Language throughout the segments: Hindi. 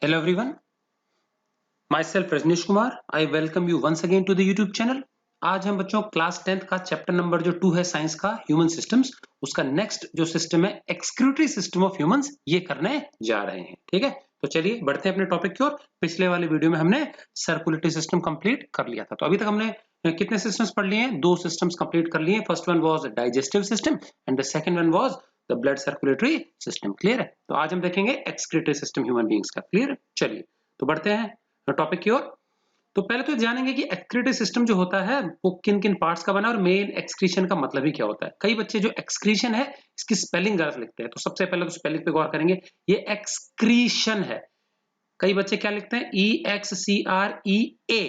Hello everyone, myself Rajneesh Kumar. I welcome you once again to the YouTube channel. आज हम बच्चों क्लास 10th का चैप्टर नंबर जो 2 है साइंस का ह्यूमन सिस्टम्स, उसका नेक्स्ट जो सिस्टम है एक्सक्रीटरी सिस्टम ऑफ ह्यूमंस, ये करने जा रहे हैं। ठीक है, तो चलिए बढ़ते हैं अपने टॉपिक की ओर। पिछले वाले वीडियो में हमने सर्कुलेटरी सिस्टम कंप्लीट कर लिया था। तो अभी तक हमने कितने सिस्टम्स पढ़ लिए हैं? 2 सिस्टम्स कंप्लीट कर लिए हैं। First one was digestive system and the second one was the blood circulatory system. Clear है? तो आज हम देखेंगे एक्सक्रीटरी सिस्टम ह्यूमन बीइंग्स का। क्लियर है? चलिए तो बढ़ते हैं टॉपिक की ओर। तो पहले तो जानेंगे कि एक्सक्रीटरी सिस्टम जो होता है वो किन किन पार्ट्स का बना है और मेन एक्सक्रीशन का मतलब ही क्या होता है। कई बच्चे जो एक्सक्रीशन है इसकी स्पेलिंग गलत लिखते हैं, तो सबसे पहले तो स्पेलिंग पे गौर करेंगे। ये एक्सक्रीशन है। कई बच्चे क्या लिखते हैं? EXCREA।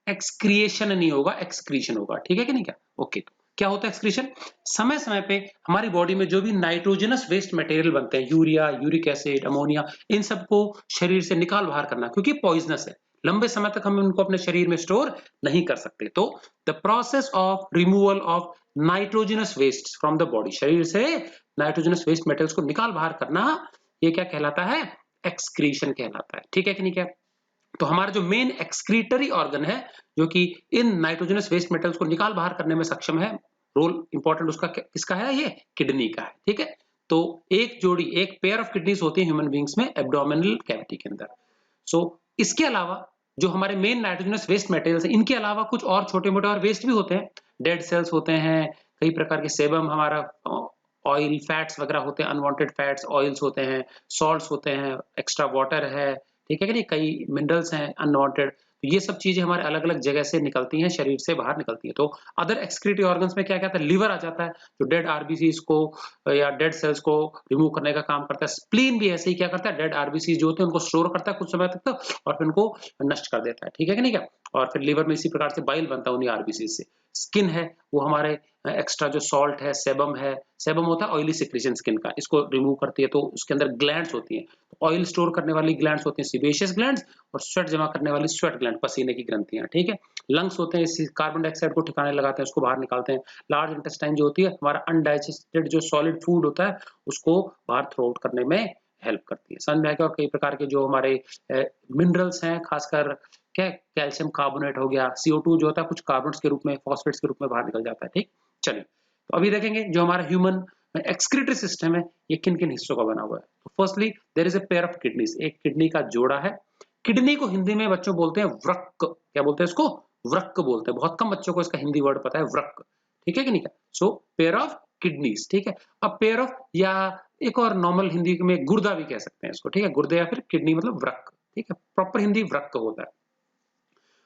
एक्सक्रिएशन नहीं होगा, एक्सक्रीशन होगा। ठीक है कि नहीं? क्या ओके। क्या होता है एक्सक्रीशन? समय समय पे हमारी बॉडी में जो भी नाइट्रोजनस वेस्ट मटेरियल बनते हैं, यूरिया, यूरिक एसिड, अमोनिया, इन सबको शरीर से निकाल बाहर करना, क्योंकि पॉइजनस है। लंबे समय तक हम उनको अपने शरीर में स्टोर नहीं कर सकते। तो the process of removal of nitrogenous waste from the body, शरीर से नाइट्रोजनस वेस्ट मटेरियल्स को निकाल बाहर करना, ये क्या कहलाता है? एक्सक्रीशन कहलाता है। ठीक है कि नहीं? क्या तो हमारा जो मेन एक्सक्रीटरी ऑर्गन है जो कि इन नाइट्रोजनस वेस्ट मेटल्स को निकाल बाहर करने में सक्षम है, रोल इंपॉर्टेंट उसका किसका है? ये किडनी का है। ठीक है, तो एक पेयर ऑफ किडनीज होती है ह्यूमन बींग्स में एब्डोमिनल कैविटी के अंदर। सो इसके अलावा जो हमारे मेन नाइट्रोजनस वेस्ट मटेरियल्स है, इनके अलावा कुछ और छोटे मोटे और वेस्ट भी होते हैं। डेड सेल्स होते हैं, कई प्रकार के सेबम, हमारा ऑयल, फैट्स वगैरह होते हैं, अनवांटेड फैट्स, ऑयल्स होते हैं, सॉल्ट्स होते हैं, एक्स्ट्रा वाटर है। ठीक है कि नहीं? कई मिनरल्स हैं अनवांटेड। तो ये सब चीजें हमारे अलग अलग जगह से निकलती हैं, शरीर से बाहर निकलती हैं। तो अदर एक्सक्रीटरी ऑर्गन्स में क्या क्या आता है? लिवर आ जाता है, जो डेड आरबीसीज को या डेड सेल्स को रिमूव करने का काम करता है। स्प्लीन भी ऐसे ही क्या करता है? डेड आरबीसीज जो होते हैं उनको स्टोर करता है कुछ समय तक और फिर उनको नष्ट कर देता है। ठीक है कि नहीं? क्या और फिर लिवर में इसी प्रकार से बाइल बनता है उन्हीं आरबीसीज से। स्किन है, वो हमारे एक्स्ट्रा जो सॉल्ट है, सेबम होता है ऑयली सिक्रीशन स्किन का, इसको रिमूव करती है। तो उसके अंदर ग्लैंड्स होती हैं, ऑयल स्टोर करने वाली ग्लैंड्स होती हैं सिबेशियस ग्लैंड्स, और स्वेट जमा करने वाली स्वेट ग्लैंड, पसीने की ग्रंथियां। ठीक है, लंग्स होते हैं, इसी कार्बन डाइऑक्साइड को ठिकाने लगाते हैं, उसको बाहर निकालते हैं। लार्ज इंटेस्टाइन जो होती है, हमारा अनडाइजेस्टेड जो सॉलिड फूड होता है उसको बाहर थ्रो आउट करने में हेल्प करती है। समझ में आएगा? और कई प्रकार के जो हमारे मिनरल्स हैं, खासकर क्या, कैल्शियम कार्बोनेट हो गया, CO2 जो होता है कुछ कार्बोनेट्स के रूप में, फॉस्फेट्स के रूप में बाहर निकल जाता है। ठीक, चलिए तो अभी देखेंगे जो हमारा ह्यूमन एक्सक्रीटरी सिस्टम है ये किन किन हिस्सों का बना हुआ है। तो firstly there is a pair of kidneys, एक किडनी का जोड़ा है। किडनी को हिंदी में बच्चों बोलते हैं वृक्क। क्या बोलते हैं इसको? वृक्क बोलते हैं। बहुत कम बच्चों को इसका हिंदी वर्ड पता है, वृक्क। ठीक है कि नहीं? सो पेयर ऑफ किडनीज। ठीक है, अब पेयर ऑफ, या एक और नॉर्मल हिंदी में गुर्दा भी कह सकते हैं इसको। ठीक है, गुर्दे या फिर किडनी मतलब वृक्क। ठीक है, प्रॉपर हिंदी वृक्क होता है।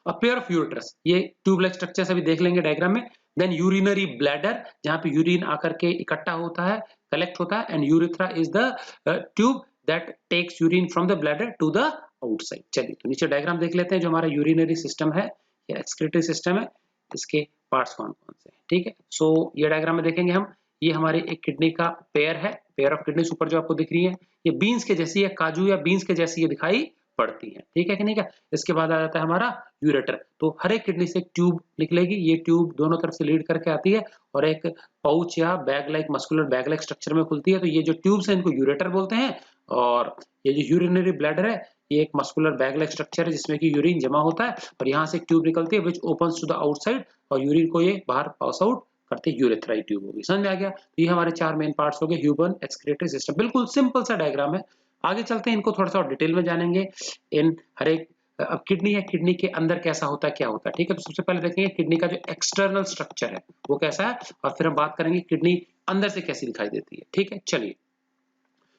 अ पेयर ऑफ यूरेट्रस, ये ट्यूब लाइक स्ट्रक्चर अभी देख लेंगे डायग्राम में। देन यूरिनरी ब्लैडर, जहां पे यूरिन आकर के इकट्ठा होता है, कलेक्ट होता है। And urethra is the tube that takes urine from the bladder to the outside. चलिए तो नीचे डायग्राम देख लेते हैं। जो हमारा यूरिनरी सिस्टम है या एक्सक्रीटरी सिस्टम है, इसके पार्ट्स कौन कौन से हैं। ठीक है, सो ये डायग्राम में देखेंगे हम। ये हमारे एक किडनी का पेयर है, पेयर ऑफ किडनीज ऊपर जो आपको दिख रही है, ये बीन्स के जैसी है, काजू या बीन्स के जैसी ये दिखाई पड़ती है। ठीक है कि नहीं? क्या इसके बाद आ जाता है हमारा यूरेटर। तो हर एक किडनी से एक ट्यूब निकलेगी, ये ट्यूब दोनों तरफ से लीड करके आती है और एक पाउच या bag like, muscular bag like structure में खुलती है। तो ये जो ट्यूब्स हैं इनको यूरेटर बोलते हैं। और ये जो यूरिनरी ब्लैडर है, ये एक मस्कुलर बैग लाइक स्ट्रक्चर है जिसमें कि यूरिन जमा होता है और यहाँ से एक ट्यूब निकलती है which opens to the outside, और यूरिन को ये बाहर पास आउट करते यूरेथ्राई ट्यूब होगी। समझ में आ गया? तो ये हमारे 4 मेन पार्ट्स हो गए ह्यूमन एक्सक्रीटरी सिस्टम। बिल्कुल सिंपल सा डायग्राम है। आगे चलते हैं, इनको थोड़ा सा और डिटेल में जानेंगे। इन हर एक, अब किडनी है, किडनी के अंदर कैसा होता है, क्या होता है। ठीक है, तो सबसे पहले देखेंगे किडनी का जो एक्सटर्नल स्ट्रक्चर है वो कैसा है, और फिर हम बात करेंगे किडनी अंदर से कैसी दिखाई देती है। ठीक है, चलिए।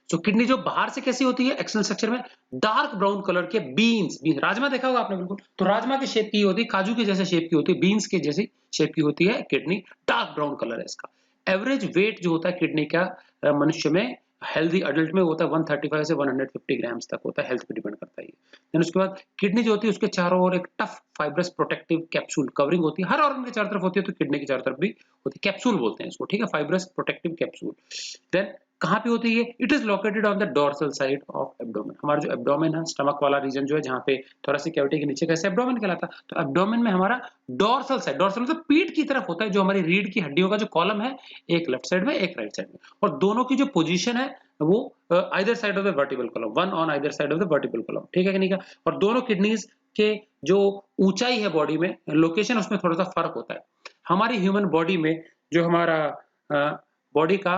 तो किडनी जो बाहर से कैसी होती है एक्सटर्नल स्ट्रक्चर में, डार्क ब्राउन कलर के बीन्स, राजमा देखा होगा आपने बिल्कुल, तो राजमा के शेप की होती है, काजू के जैसे शेप की होती है, बीन्स के जैसी शेप की होती है किडनी। डार्क ब्राउन कलर है इसका। एवरेज वेट जो होता है किडनी का मनुष्य में, हेल्दी अडल्ट में होता है 135 से 150 ग्राम्स तक होता है, हेल्थ पे डिपेंड करता है। देन उसके बाद किडनी जो होती है उसके चारों ओर एक tough fibrous protective capsule covering होती है। हर ऑर्गन के चारों तरफ होती है, तो किडनी के चारों तरफ भी होती है, कैप्सूल बोलते हैं इसको। ठीक है, फाइब्रस प्रोटेक्टिव कैप्सूल। देन कहाँ पे होती है? It is located on the dorsal side of abdomen. हमारा जो एब्डोमेन है, स्टमक वाला रीजन जो है, जहाँ पे थोरेसिक कैविटी के नीचे कैसे एब्डोमेन कहलाता है, तो एब्डोमेन में हमारा डोर्सल साइड, डोर्सल मतलब पीठ की तरफ होता है, जो हमारी रीढ़ की हड्डियों का जो कॉलम है, एक लेफ्ट साइड में एक राइट साइड में, और दोनों की जो पोजीशन है वो either side of the vertebral column, one on either side of the vertebral column, ठीक है कि नहीं का। और दोनों किडनीज के जो ऊंचाई है बॉडी में, लोकेशन उसमें थोड़ा सा फर्क होता है। हमारी ह्यूमन बॉडी में जो हमारा बॉडी का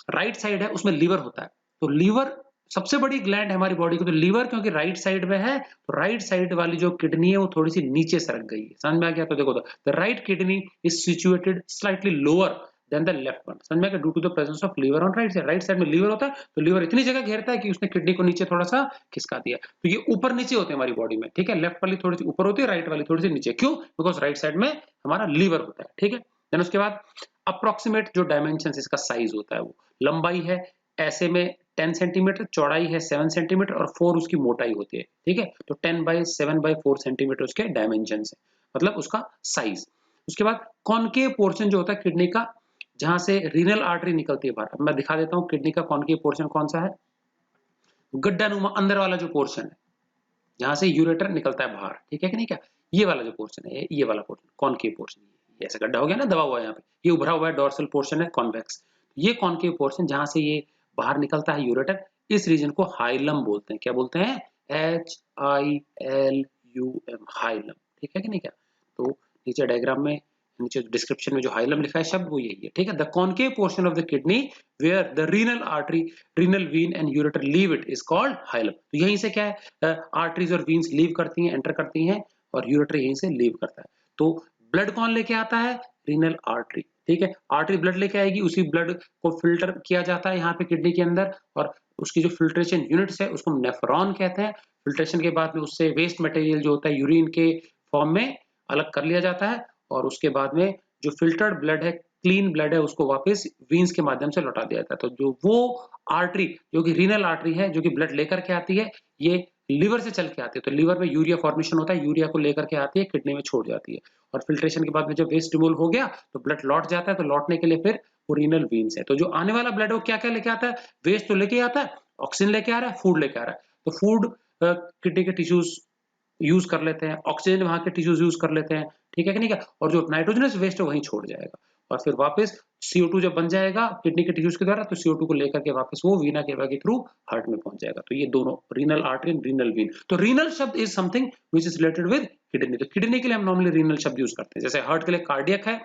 राइट साइड है उसमें लीवर होता है। तो लीवर सबसे बड़ी ग्लैंड है हमारी बॉडी की, तो लीवर क्योंकि राइट साइड में है तो राइट साइड वाली जो किडनी है वो थोड़ी सी नीचे सरक गई है। समझ में आ गया? तो देखो, the right kidney is situated slightly lower than the left one. समझ में आ गया? Due to the presence of liver on right side में लीवर होता है, तो लीवर इतनी जगह घेरता है कि उसने किडनी को नीचे थोड़ा सा खिसका दिया। तो ये ऊपर नीचे होते हैं हमारी बॉडी में, ठीक है। लेफ्ट वाली थोड़ी सी ऊपर होती है, राइट वाली थोड़ी सी नीचे। क्यों? बिकॉज राइट साइड में हमारा लीवर होता है, ठीक है। देन उसके बाद अप्रोक्सीमेट जो डायमेंशन इसका साइज होता है, वो लंबाई है ऐसे में 10 सेंटीमीटर, चौड़ाई है 7 सेंटीमीटर और 4 उसकी मोटाई होती है, ठीक है। तो 10/7/4 सेंटीमीटर उसके डायमेंशन है, मतलब उसका साइज। उसके बाद कॉनकेव पोर्शन जो होता है किडनी का, जहां से रीनल आर्टरी निकलती है बाहर। मैं दिखा देता हूँ किडनी का कॉनकेव पोर्शन कौन सा है। गड्ढा नुमा अंदर वाला जो पोर्शन है, जहां से यूरेटर निकलता है बाहर, ठीक है कि नहीं क्या। ये वाला जो पोर्शन है, ये वाला पोर्शन कॉनकेव पोर्शन, ये ऐसा गड्ढा हो गया ना, दबा हुआ है यहाँ पे, ये उभरा हुआ है डोर्सल पोर्शन है कॉन्वेक्स। ये कॉनकेव पोर्शन जहां से ये बाहर निकलता है यूरेटर, इस रीजन को हाइलम बोलते हैं। क्या बोलते हैं? HILUM, हाइलम, ठीक है कि नहीं क्या। तो नीचे डायग्राम में, नीचे डिस्क्रिप्शन में जो हाइलम लिखा है शब्द, वो यही है, ठीक है। The concave portion of the kidney where the renal artery, renal vein and ureter leave it is called hilum. तो यहीं से क्या है, आर्टरीज और वीन्स लीव करती हैं, एंटर करती हैं, और यूरेटर यहीं से लीव करता है। तो ब्लड कौन लेके आता है? रीनल आर्टरी, ठीक है। आर्टरी ब्लड लेके आएगी, उसी ब्लड को फिल्टर किया जाता है यहाँ पे किडनी के अंदर, और उसकी जो फिल्ट्रेशन यूनिट्स है उसको नेफ्रॉन कहते हैं। फिल्ट्रेशन के बाद में उससे वेस्ट मटेरियल जो होता है यूरिन के फॉर्म में अलग कर लिया जाता है, और उसके बाद में जो फिल्टर्ड ब्लड है, क्लीन ब्लड है, उसको वापस वीन्स के माध्यम से लौटा दिया जाता है। तो जो वो आर्टरी जो कि रीनल आर्टरी है, जो कि ब्लड लेकर के आती है, ये लिवर से चल के आती है। तो लिवर में यूरिया फॉर्मेशन होता है, यूरिया को लेकर के आती है, किडनी में छोड़ जाती है, और फिल्ट्रेशन के बाद में जब वेस्ट रिमूव हो गया तो ब्लड लौट जाता है। तो लौटने के लिए फिर वो रीनल वीन्स है। तो जो आने वाला ब्लड है वो क्या क्या लेके आता है? वेस्ट तो लेके आता है, ऑक्सीजन लेके आ रहा है, फूड लेके आ रहा है। तो फूड किडनी के टिश्यूज यूज कर लेते हैं, ऑक्सीजन वहां के टिश्यूज यूज कर लेते हैं, ठीक है कि नहीं क्या। और जो नाइट्रोजनस वेस्ट है वहीं छोड़ जाएगा, और फिर वापस CO2 जब बन जाएगा किडनी के टिश्यूज के द्वारा, तो CO2 को लेकर के वापस वो वीना केवा के थ्रू हार्ट में पहुंच जाएगा। तो ये दोनों renal artery and renal vein. तो रीनल शब्द is something which is related with kidney. तो किडनी के लिए हम नॉर्मली रीनल शब्द यूज करते हैं। जैसे हार्ट के लिए कार्डियक है,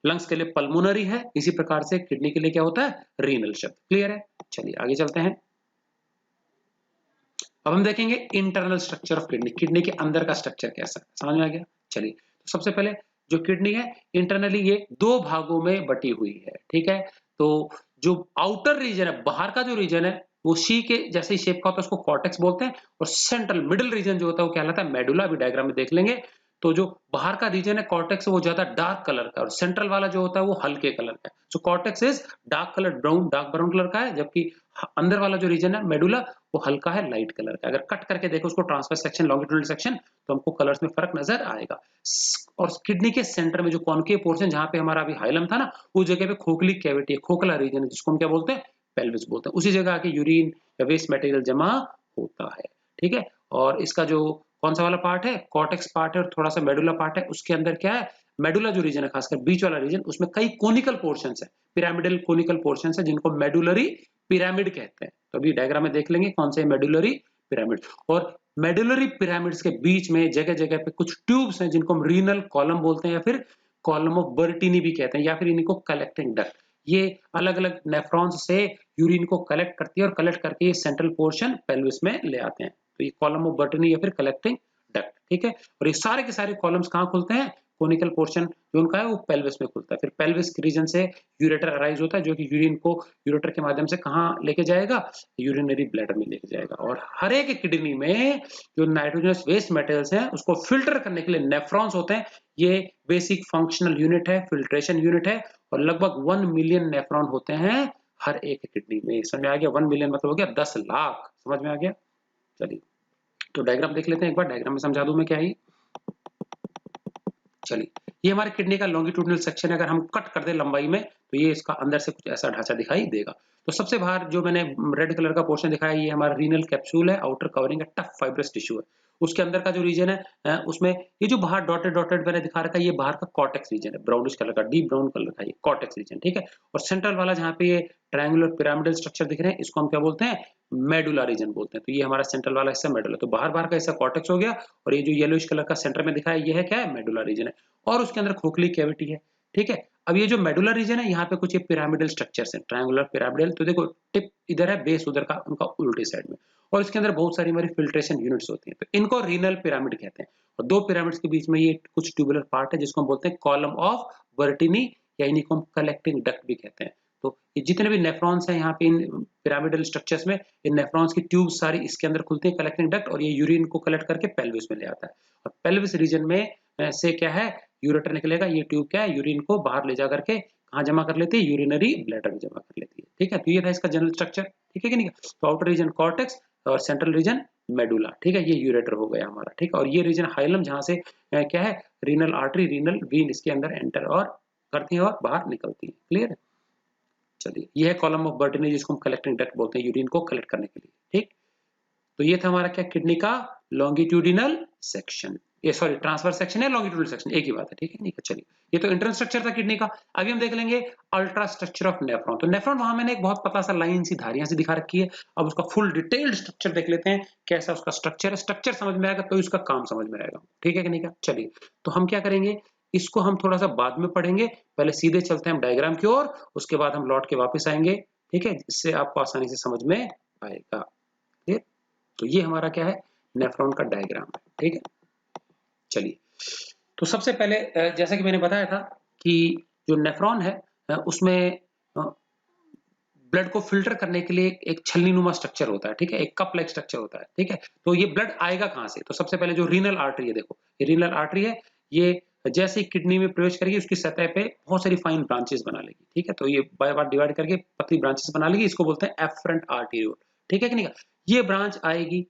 लंग्स के लिए पल्मोनरी है, इसी प्रकार से किडनी के लिए क्या होता है? रीनल शब्द। क्लियर है? चलिए आगे चलते हैं। अब हम देखेंगे internal structure of kidney, kidney के अंदर का स्ट्रक्चर कैसा है। समझ में आ गया? चलिए, तो सबसे पहले जो किडनी है इंटरनली ये दो भागों में बटी हुई है, ठीक है। तो जो आउटर रीजन है, बाहर का जो रीजन है, वो शी के जैसे शेप का होता है, उसको कॉर्टेक्स बोलते हैं। और सेंट्रल मिडिल रीजन जो होता है वो क्या कहलाता है? मेडुला। अभी डायग्राम में देख लेंगे। तो जो बाहर का रीजन है कॉर्टेक्स, वो ज्यादा डार्क कलर का, और सेंट्रल वाला जो होता है वो हल्के कलर का है। So cortex is dark colour, dark brown colour का है, जबकि अंदर वाला जो रीजन है मेडुला, वो हल्का है, लाइट कलर का। अगर कट करके देखो उसको ट्रांसफर सेक्शन, लॉन्गिट्यूडनल सेक्शन, तो हमको कलर्स में फर्क नजर आएगा। और किडनी के सेंटर में जो कॉनकेव पोर्शन, जहां पे हमारा अभी हाइलम था ना, उस जगह पे खोखली कैविटी है, खोखला रीजन है, जिसको हम क्या बोलते हैं? पेल्विस बोलते हैं। उसी जगह आके यूरिन या वेस्ट मटेरियल जमा होता है, ठीक है। और इसका जो कौन सा वाला पार्ट है? कॉर्टेक्स पार्ट है, और थोड़ा सा मेडुला पार्ट है। उसके अंदर क्या है? मेडुला जो रीजन है, खासकर बीच वाला रीजन, उसमें कई कोनिकल पोर्शंस है, पिरामिडल कोनिकल पोर्शंस है, जिनको मेडुलरी पिरामिड कहते हैं। तो अभी डायग्राम में देख लेंगे कौन से मेडुलरी पिरामिड। और मेडुलरी पिरामिड्स के बीच में जगह जगह पे कुछ ट्यूब्स हैं, जिनको हम रीनल कॉलम बोलते हैं, या फिर कॉलम ऑफ बर्टीनी भी कहते हैं, या फिर इनको कलेक्टिंग डक्ट। ये अलग अलग नेफ्रॉन्स से यूरिन को कलेक्ट करती है, और कलेक्ट करके ये सेंट्रल पोर्शन पेल्विस में ले आते हैं। तो ये कॉलम ऑफ बर्टनी या फिर कलेक्टिंग डक्ट, ठीक है। और ये सारे के सारे कॉलम्स कहाँ खुलते हैं? कोनिकल पोर्शन जो उनका है वो पेल्विस में खुलता है। फिर पेल्विस रीजन से यूरेटर अराइज होता है, जो कि यूरिन को यूरेटर के माध्यम से कहाँ लेके जाएगा? यूरिनरी ब्लैडर में लेके जाएगा। और हर एक किडनी में जो नाइट्रोजनस वेस्ट मटेरियल्स हैं उसको फिल्टर करने के लिए नेफ्रॉन्स होते हैं। ये बेसिक फंक्शनल यूनिट है, फिल्ट्रेशन यूनिट है, और लगभग 1 मिलियन नेफ्रॉन होते हैं हर एक किडनी में। समझ में आ गया? 1 मिलियन मतलब हो गया 10 लाख। समझ में आ गया? चलिए, तो डायग्राम देख लेते हैं एक बार। डायग्राम में समझा दूं मैं क्या है। चलिए, ये हमारे किडनी का लॉन्गिट्यूडनल सेक्शन है। अगर हम कट कर दें लंबाई में, तो ये इसका अंदर से कुछ ऐसा ढांचा दिखाई देगा। तो सबसे बाहर जो मैंने रेड कलर का पोर्शन दिखाया, ये हमारा रीनल कैप्सूल है, आउटर कवरिंग है, टफ फाइब्रस टिश्यू है। उसके अंदर का जो रीजन है उसमें ये जो बाहर डॉटेड डॉटेड मैंने दिखा रखा है, ये बाहर का कॉर्टेक्स रीजन है, ब्राउनिश कलर का, डीप ब्राउन कलर का, ये कॉर्टेक्स रीजन, ठीक है। और सेंट्रल वाला जहाँ पे ये ट्रायंगुलर पिरामिडल स्ट्रक्चर दिख रहे हैं, इसको हम क्या बोलते हैं, मेडुला रीजन बोलते हैं। तो ये हमारा सेंट्रल वाला हिस्सा मेडुला, तो बाहर बाहर का हिस्सा कॉर्टेक्स हो गया, और ये जो येलोइश कलर का सेंटर में दिखाया, ये है क्या है, मेडुला रीजन है, और उसके अंदर खोखली कैविटी है, ठीक है। अब ये जो मेडुला रीजन है, यहाँ पे कुछ ये पिरामिडल स्ट्रक्चर्स हैं, ट्रायंगुलर पिरामिडल, तो देखो टिप इधर है, बेस उधर का, उनका उल्टी साइड में, और इसके अंदर बहुत सारी हमारी फिल्ट्रेशन यूनिट्स होती हैं, तो इनको रीनल पिरामिड कहते हैं। और दो पिरामिड्स के बीच में ये कुछ ट्यूबुलर पार्ट है, जिसको हम बोलते हैं कॉलम ऑफ बर्टिनी, या इन्हीं को हम कलेक्टिंग डक्ट भी कहते हैं। तो ये जितने भी नेफ्रॉन्स हैं यहाँ पे इन पिरामिडल स्ट्रक्चर्स में, इन नेफ्रॉन्स की ट्यूब सारी इसके अंदर खुलती है, कलेक्टिंग डक्ट, और ये यूरिन को कलेक्ट करके पेल्विस में ले आता है, और पेल्विस रीजन में से क्या है, यूरेटर निकलेगा, ये ट्यूब क्या है, यूरिन को बाहर ले जा करके कहाँ जमा कर लेती है, यूरिनरी ब्लैडर में जमा कर लेती है, ठीक है। तो ये था इसका जनरल स्ट्रक्चर, ठीक है कि नहीं। तो आउटर रीजन कॉर्टेक्स और सेंट्रल रीजन मेडुला, ठीक है, ये यूरेटर हो गया हमारा, ठीक है। और ये रीजन हाइलम, जहाँ से क्या है, रीनल आर्टरी, रीनल वीन इसके अंदर एंटर और करती है और बाहर निकलती है, क्लियर है। चलिए, ये है कॉलम ऑफ बर्टिनी, जिसको हम कलेक्टिंग डक्ट बोलते हैं, यूरिन को कलेक्ट करने के लिए, ठीक। तो ये था हमारा क्या, किडनी का लॉन्गिट्यूडिनल सेक्शन, ये सॉरी ट्रांसफर सेक्शन है, लॉन्गिट्यूडिनल सेक्शन एक ही बात है, ठीक है, नहीं है। चलिए, ये तो इंटरनल स्ट्रक्चर था किडनी का। अभी हम देख लेंगे अल्ट्रा स्ट्रक्चर ऑफ नेफ्रॉन। तो नेफ्रॉन वहां मैंने एक बहुत पतला सा लाइन सी धारियां सी दिखा रखी है, अब उसका फुल डिटेल्ड स्ट्रक्चर देख लेते हैं, कैसा उसका स्ट्रक्चर है। स्ट्रक्चर समझ में आएगा तो इसका काम समझ में आएगा, ठीक है कि नहीं का। चलिए, तो हम क्या करेंगे, इसको हम थोड़ा सा बाद में पढ़ेंगे, पहले सीधे चलते हैं हम डायग्राम की ओर, उसके बाद हम लौट के वापस आएंगे, ठीक है, इससे आपको आसानी से समझ में आएगा, ठीक। तो ये हमारा क्या है, नेफ्रॉन का डायग्राम है, ठीक है। चलिए, तो सबसे पहले जैसा कि मैंने बताया था कि जो नेफ्रॉन है उसमें ब्लड को फिल्टर करने के लिए एक छलनी नुमा स्ट्रक्चर होता है, ठीक है, एक कप लाइक स्ट्रक्चर होता है, ठीक है। तो ये ब्लड आएगा कहाँ से, तो सबसे पहले जो रीनल आर्टरी है, देखो ये रीनल आर्टरी है, ये जैसे ही किडनी में प्रवेश करेगी, उसकी सतह पे बहुत सारी फाइन ब्रांचेस बना लेगी, ठीक है। तो ये बाय बार डिवाइड करके पतली ब्रांचेस बना लेगी, इसको बोलते हैं एफरेंट आर्टेरियोल, ठीक है कि नहीं। ये ब्रांच आएगी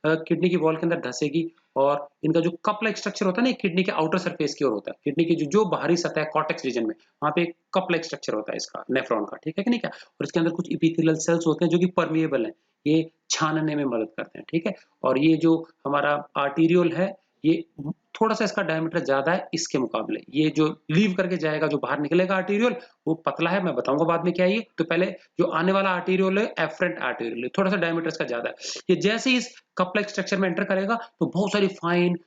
किडनी की वॉल के अंदर धसेगी, और इनका जो कप लाइक स्ट्रक्चर होता है ना, किडनी के आउटर सरफेस की ओर होता है, किडनी की जो बाहरी सतह है कॉर्टेक्स रीजन में, वहां पे एक कप लाइक स्ट्रक्चर होता है इसका, नेफ्रॉन का, ठीक है कि नहीं क्या। और इसके अंदर कुछ इपिथेलियल सेल्स होते हैं जो कि परमिएबल हैं, ये छानने में मदद करते हैं, ठीक है। और ये जो हमारा आर्टीरियोल है, ये थोड़ा सा इसका डायमीटर ज्यादा है इसके मुकाबले, ये जो लीव करके जाएगा, जो बाहर निकलेगा आर्टीरियोल, वो पतला है, मैं बताऊंगा बाद में क्या है ये। तो पहले जो आने वाला आर्टीरियोल है, एफरेंट आर्टीरियोल, थोड़ा सा डायमीटर इसका ज्यादा है। ये जैसे ही इस कप लाइक स्ट्रक्चर में एंटर करेगा, तो बहुत सारी फाइन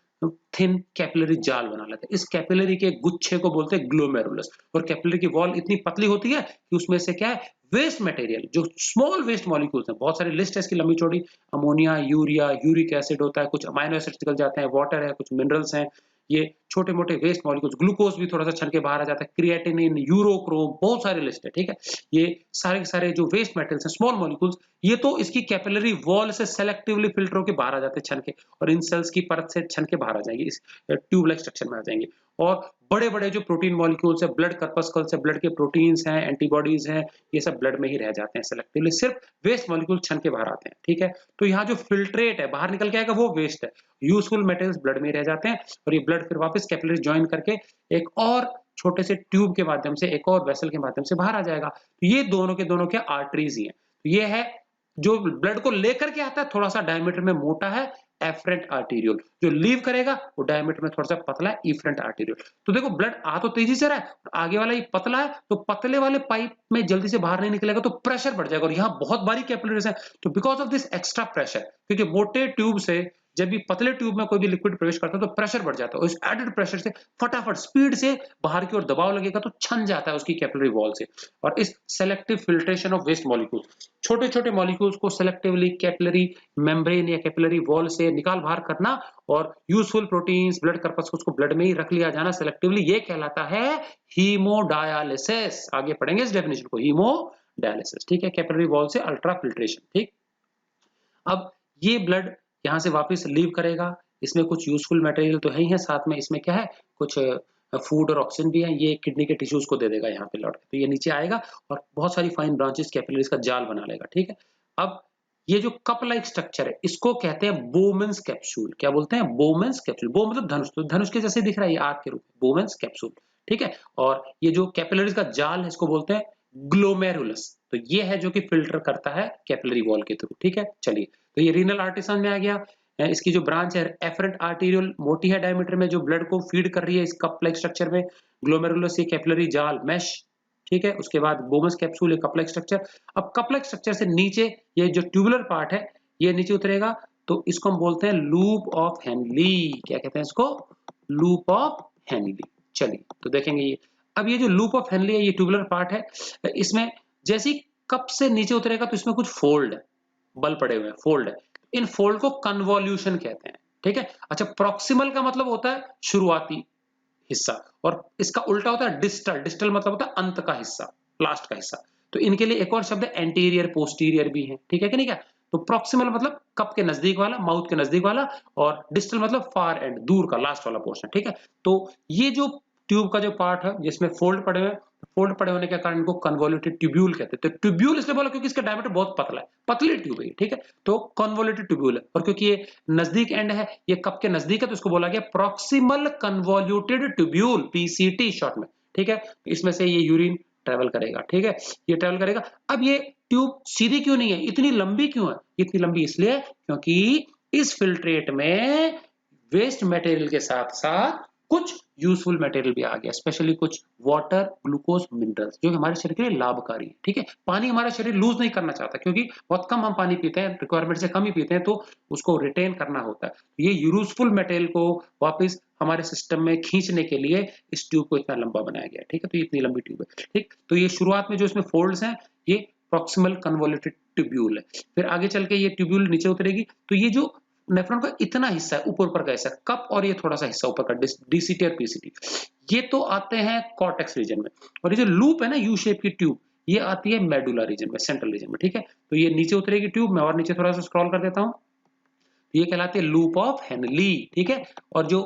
थिन कैपिलरी जाल बना लेते हैं। इस कैपिलरी के गुच्छे को बोलते हैं ग्लोमेरुलस, और कैपिलरी की वॉल इतनी पतली होती है कि उसमें से क्या है, वेस्ट मटेरियल, जो स्मॉल वेस्ट मॉलिक्यूल्स हैं, बहुत सारी लिस्ट है इसकी लंबी चौड़ी, अमोनिया, यूरिया, यूरिक एसिड होता है, कुछ अमाइनो एसिड्स निकल जाते हैं, वाटर है, कुछ मिनरल्स हैं, ये छोटे मोटे वेस्ट मॉलिक्यूल्स, ग्लूकोज भी थोड़ा सा छन के बाहर आ जाता है, क्रिएटिनिन, यूरोक्रोम, बहुत सारे लिस्ट है, ठीक है। ये सारे के सारे जो वेस्ट मेटल्स हैं, स्मॉल मॉलिक्यूल्स, ये तो इसकी कैपिलरी वॉल से सेलेक्टिवली फिल्टर होकर बाहर आ जाते हैं छन के, और इन सेल्स की परत से छन के बाहर आ जाएंगे, इस ट्यूब लाइक स्ट्रक्चर में आ जाएंगे। और बड़े बड़े जो प्रोटीन मॉलिक्यूल्स है, ब्लड कर्पस्कल्स है, ब्लड के प्रोटीन्स हैं, एंटीबॉडीज हैं, ये सब ब्लड में ही रह जाते हैं सेलेक्टिवली, सिर्फ वेस्ट मॉलिक्यूल छन के बाहर आते हैं, ठीक है। तो यहाँ जो फिल्ट्रेट है बाहर निकल के आएगा, वो वेस्ट है, यूजफुल मेटेरियल्स ब्लड में रह जाते हैं, और ये ब्लड फिर वापस कैपिलरी ज्वाइन करके एक और छोटे से ट्यूब के माध्यम से, एक और वेसल के माध्यम से बाहर आ जाएगा। तो ये दोनों के दोनों क्या आर्टरीज ही हैं। तो ये है जो ब्लड को लेकर के आता है, थोड़ा सा डायमीटर में मोटा है, एफरेंट आर्टीरियोल, जो लीव करेगा वो डायमीटर में थोड़ा सा पतला है, इफरेंट आर्टीरियोल। तो देखो ब्लड आ तो तेजी से रहा है, आगे वाला ये पतला है, तो पतले वाले पाइप में जल्दी से बाहर नहीं निकलेगा, तो प्रेशर बढ़ जाएगा, और यहाँ बहुत बारीक कैपिलरीज है, तो because of this extra pressure, क्योंकि मोटे ट्यूब से जब भी पतले ट्यूब में कोई भी लिक्विड प्रवेश करता है तो प्रेशर बढ़ जाता है, और इस एडेड प्रेशर से फटाफट स्पीड से बाहर की ओर दबाव लगेगा, तो छन जाता है उसकी कैपिलरी वॉल से। और इस selective filtration of waste molecules, छोटे छोटे मॉलिक्यूल्स को सेलेक्टिवली कैपिलरी मेम्ब्रेन या कैपिलरी वॉल से निकाल बाहर करना, और यूजफुल प्रोटीन्स, ब्लड कर्पस्कल्स को ब्लड में ही रख लिया जाना सेलेक्टिवली, ये कहलाता है हीमोडायलिसिस। आगे पढ़ेंगे इस डेफिनेशन को, हीमोडायलिसिस, ठीक है, कैपिलरी वॉल से अल्ट्रा फिल्ट्रेशन, ठीक। अब ये ब्लड यहाँ से वापस लीव करेगा, इसमें कुछ यूजफुल मटेरियल तो है ही है, साथ में इसमें क्या है, कुछ फूड और ऑक्सीजन भी है, ये किडनी के टिश्यूज को दे देगा यहाँ पे लौट के, तो ये नीचे आएगा और बहुत सारी फाइन ब्रांचेस कैपिलरीज का जाल बना लेगा, ठीक है। अब ये जो कप लाइक स्ट्रक्चर है, इसको कहते हैं बोमेंस कैप्सूल। क्या बोलते हैं, बोमेंस कैप्सूल। बो मतलब धनुष, तो धनुष के जैसे दिख रहा है ये आग के रूप में, बोमेंस कैप्सूल, ठीक है। और ये जो कैपिलरीज का जाल है, इसको बोलते हैं ग्लोमेरुलस। तो ये है जो कि फिल्टर करता है कैपिलरी वॉल के थ्रू, ठीक है। चलिए, तो ये रीनल आर्टरी समझ में आ गया। इसकी जो ब्रांच है एफरेंट आर्टेरियल मोटी है डायमीटर में, जो ब्लड को फीड कर रही है इस कप लाइक स्ट्रक्चर में। ग्लोमेरुलस ये कैपिलरी जाल मैश, ठीक है। उसके बाद बोमस कैप्सूल ये कप लाइक स्ट्रक्चर। अब कप लाइक स्ट्रक्चर से नीचे ये जो ट्यूबुलर पार्ट है ये नीचे उतरेगा, तो इसको हम बोलते हैं लूप ऑफ हेनली। क्या कहते हैं इसको? Loop of Henley. चलिए तो देखेंगे ये। अब ये जो लूप ऑफ हेनली है ये ट्यूबुलर पार्ट है, इसमें जैसे ही कप से नीचे उतरेगा तो इसमें कुछ फोल्ड है, बल पड़े हुए हैं, फोल्ड है। इन फोल्ड को कन्वॉल्यूशन कहते हैं, ठीक है। अच्छा, प्रॉक्सिमल का मतलब होता है शुरुआती हिस्सा, और इसका उल्टा होता है डिस्टल। डिस्टल मतलब होता है अंत का हिस्सा, लास्ट का हिस्सा। तो इनके लिए एक और शब्द है एंटीरियर पोस्टीरियर भी है, ठीक है कि नहीं क्या? तो प्रॉक्सिमल मतलब कप के नजदीक वाला, माउथ के नजदीक वाला, और डिस्टल मतलब फार एंड, दूर का, लास्ट वाला पोर्शन, ठीक है। तो ये जो ट्यूब का जो पार्ट है जिसमें फोल्ड पड़े हुए, फोल्ड पड़े होने के कारण इनको कन्वोल्यूटेड ट्यूब्यूल कहते हैं। तो ट्यूब्यूल इसलिए बोला क्योंकि इसका डायमीटर बहुत पतला है, पतली ट्यूब है, ठीक है। तो कन्वोल्यूटेड ट्यूब्यूल है, और क्योंकि ये नजदीक एंड है, ये कप के नजदीक है, तो इसको बोला गया proximal convoluted tubule, PCT short में, ठीक है। इसमें से ये यूरिन ट्रेवल करेगा, ठीक है, ये ट्रेवल करेगा। अब ये ट्यूब सीधी क्यों नहीं है, इतनी लंबी क्यों है? इतनी लंबी इसलिए क्योंकि इस फिल्ट्रेट में वेस्ट मटेरियल के साथ साथ कुछ यूजफुल मटेरियल भी आ गया, स्पेशली कुछ वाटर, ग्लूकोज, मिनरल्स, जो हमारे शरीर के लिए लाभकारी है, ठीक है। पानी हमारा शरीर लूज नहीं करना चाहता, क्योंकि बहुत कम हम पानी पीते हैं, रिक्वायरमेंट से कम ही पीते हैं, तो उसको रिटेन करना होता है। ये यूजफुल मटेरियल को वापस हमारे सिस्टम में खींचने के लिए इस ट्यूब को इतना लंबा बनाया गया, ठीक है। तो ये इतनी लंबी ट्यूब है, ठीक। तो ये शुरुआत में जो इसमें फोल्ड्स हैं ये प्रॉक्सिमल कन्वोल्यूटेड ट्यूब्यूल है। फिर आगे चल के ये ट्यूब्यूल नीचे उतरेगी, तो ये जो नेफ्रॉन का इतना हिस्सा है, ऊपर ऊपर का हिस्सा कप, और ये थोड़ा सा हिस्सा ऊपर का डीसीटी और पीसीटी, ये तो आते हैं कॉर्टेक्स रीजन में। और ये जो लूप है ना, यू शेप की ट्यूब, ये आती है मेडुला रीजन में, सेंट्रल रीजन में, ठीक है। तो ये नीचे उतरेगी ट्यूब में, और नीचे थोड़ा सा स्क्रॉल कर देता हूं, ये कहलाती है लूप ऑफ हेनली, ठीक है। और जो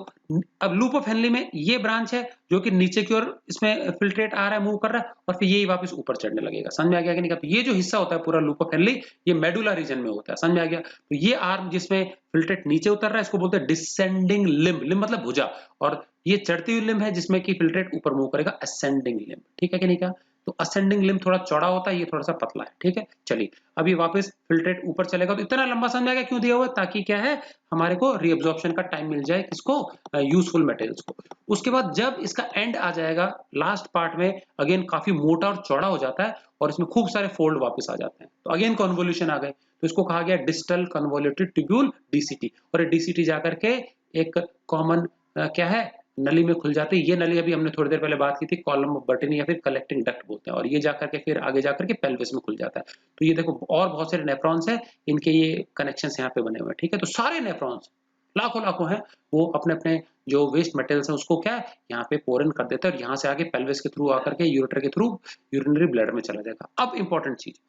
अब लूप ऑफ हेनली में ये ब्रांच है जो कि नीचे की ओर इसमें फिल्ट्रेट आ रहा है, मूव कर रहा है, और फिर यही वापस ऊपर चढ़ने लगेगा। समझ में आ गया कि नहीं? तो ये जो हिस्सा होता है पूरा लूप ऑफ हेनली, ये मेडुला रीजन में होता है। समझ में आ गया? तो ये आर्म जिसमें फिल्ट्रेट नीचे उतर रहा है, इसको बोलते हैं डिसेंडिंग लिम्ब। लिम्ब मतलब भुजा। और ये चढ़ती हुई लिम्ब है जिसमें कि फिल्ट्रेट ऊपर मूव करेगा, असेंडिंग लिम्ब, ठीक है कि नहीं? क्या तो असेंडिंग लिम्ब थोड़ा चौड़ा होता है, ये थोड़ा सा पतला है, ठीक है। चलिए अब ये वापस फिल्ट्रेट ऊपर चलेगा, तो इतना लंबा समझ आ गया क्यों दिया हुआ है? ताकि क्या है, हमारे को रीअब्जॉर्प्शन का टाइम मिल जाए, किसको? यूजफुल मटेरियल्स को। उसके बाद जब इसका एंड आ जाएगा लास्ट पार्ट में, अगेन काफी मोटा और चौड़ा हो जाता है, और इसमें खूब सारे फोल्ड वापस आ जाते हैं, तो अगेन कन्वोल्यूशन आ गए। तो इसको कहा गया डिस्टल कन्वोल्यूटेड ट्यूब्यूल, डीसीटी। और ये डीसीटी जाकर के एक कॉमन क्या है, नली में खुल जाती है। ये नली अभी हमने थोड़ी देर पहले बात की थी, कॉलम ऑफ बर्टनी या फिर कलेक्टिंग डक्ट बोलते हैं, और ये जाकर के फिर आगे जाकर के पेल्विस में खुल जाता है। तो ये देखो और बहुत सारे नेफ्रॉन्स हैं, इनके ये कनेक्शंस यहाँ पे बने हुए हैं, ठीक है। तो सारे नेफ्रॉन्स लाखों लाखों हैं, वो अपने अपने जो वेस्ट मटेरियल्स हैं उसको क्या है, यहाँ पे पोर इन कर देते हैं, और यहाँ से आगे पेल्विस के थ्रू आकर के यूरेटर के थ्रू यूरिनरी ब्लैडर में चला जाएगा। अब इंपॉर्टेंट चीज